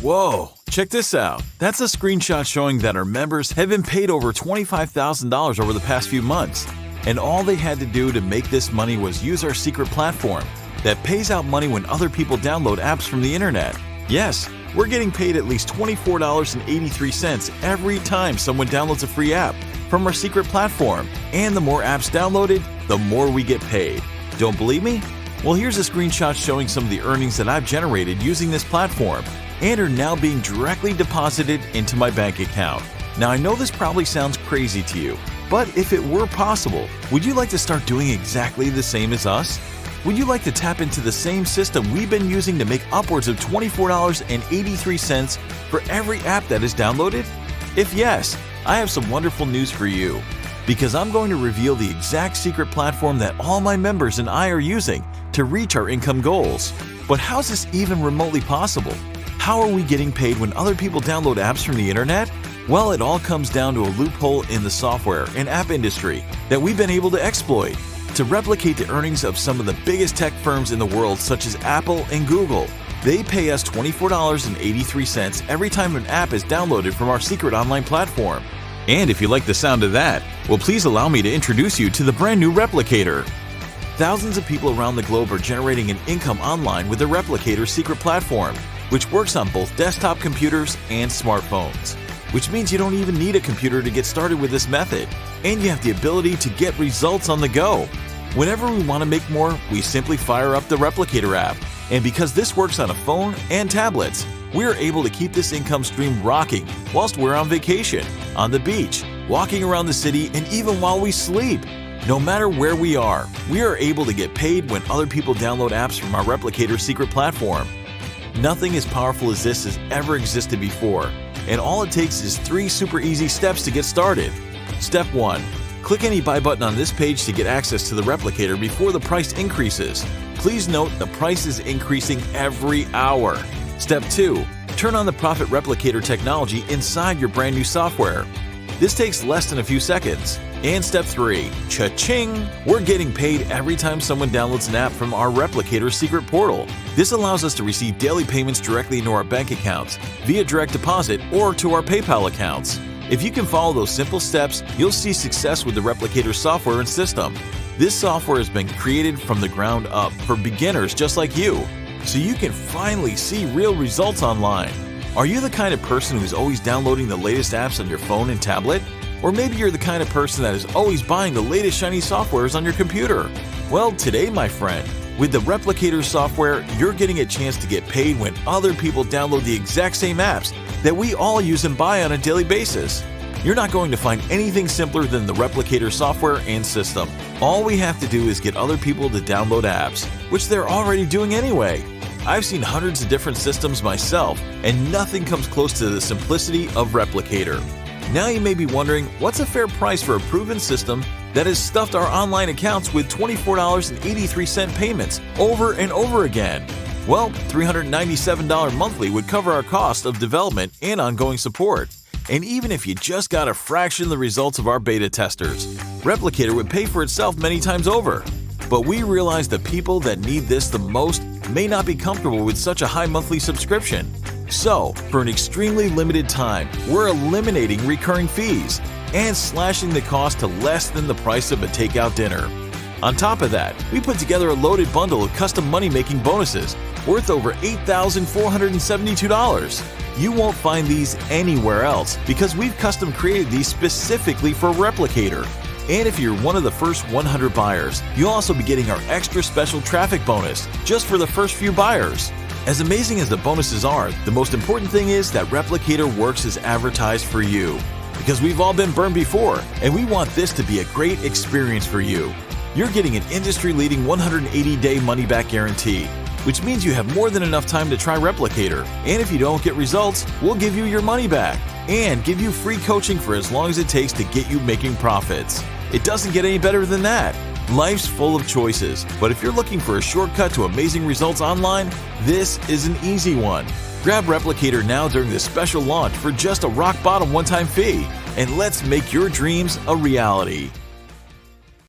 Whoa, check this out. That's a screenshot showing that our members have been paid over $25,000 over the past few months. And all they had to do to make this money was use our secret platform that pays out money when other people download apps from the internet. Yes, we're getting paid at least $24.83 every time someone downloads a free app from our secret platform. And the more apps downloaded, the more we get paid. Don't believe me? Well, here's a screenshot showing some of the earnings that I've generated using this platform and are now being directly deposited into my bank account. Now, I know this probably sounds crazy to you, but if it were possible, would you like to start doing exactly the same as us? Would you like to tap into the same system we've been using to make upwards of $24.83 for every app that is downloaded? If yes, I have some wonderful news for you, because I'm going to reveal the exact secret platform that all my members and I are using to reach our income goals. But how's this even remotely possible? How are we getting paid when other people download apps from the internet? Well, it all comes down to a loophole in the software and app industry that we've been able to exploit to replicate the earnings of some of the biggest tech firms in the world, such as Apple and Google. They pay us $24.83 every time an app is downloaded from our secret online platform. And if you like the sound of that, well, please allow me to introduce you to the brand new Replicator. Thousands of people around the globe are generating an income online with the Replicator secret platform, which works on both desktop computers and smartphones. Which means you don't even need a computer to get started with this method, and you have the ability to get results on the go. Whenever we want to make more, we simply fire up the Replicator app, and because this works on a phone and tablets, we're able to keep this income stream rocking whilst we're on vacation, on the beach, walking around the city, and even while we sleep. No matter where we are able to get paid when other people download apps from our Replicator secret platform. Nothing as powerful as this has ever existed before, and all it takes is 3 super easy steps to get started. Step 1. Click any buy button on this page to get access to the Replicator before the price increases. Please note the price is increasing every hour. Step 2. Turn on the Profit Replicator technology inside your brand new software. This takes less than a few seconds. And step 3. Cha-ching! We're getting paid every time someone downloads an app from our Replicator secret portal. This allows us to receive daily payments directly into our bank accounts, via direct deposit, or to our PayPal accounts. If you can follow those simple steps, you'll see success with the Replicator software and system. This software has been created from the ground up for beginners just like you, so you can finally see real results online. Are you the kind of person who's always downloading the latest apps on your phone and tablet? Or maybe you're the kind of person that is always buying the latest shiny softwares on your computer. Well, today, my friend, with the Replicator software, you're getting a chance to get paid when other people download the exact same apps that we all use and buy on a daily basis. You're not going to find anything simpler than the Replicator software and system. All we have to do is get other people to download apps, which they're already doing anyway. I've seen hundreds of different systems myself, and nothing comes close to the simplicity of Replicator. Now you may be wondering, what's a fair price for a proven system that has stuffed our online accounts with $24.83 payments over and over again? Well, $397 monthly would cover our cost of development and ongoing support. And even if you just got a fraction of the results of our beta testers, Replicator would pay for itself many times over. But we realize the people that need this the most may not be comfortable with such a high monthly subscription. So, for an extremely limited time, we're eliminating recurring fees and slashing the cost to less than the price of a takeout dinner. On top of that, we put together a loaded bundle of custom money-making bonuses worth over $8,472. You won't find these anywhere else because we've custom created these specifically for Replicator. And if you're one of the first 100 buyers, you'll also be getting our extra special traffic bonus just for the first few buyers. As amazing as the bonuses are, the most important thing is that Replicator works as advertised for you. Because we've all been burned before, and we want this to be a great experience for you. You're getting an industry-leading 180-day money-back guarantee, which means you have more than enough time to try Replicator. And if you don't get results, we'll give you your money back and give you free coaching for as long as it takes to get you making profits. It doesn't get any better than that. Life's full of choices, but if you're looking for a shortcut to amazing results online, this is an easy one. Grab Replicator now during this special launch for just a rock-bottom one-time fee, and let's make your dreams a reality.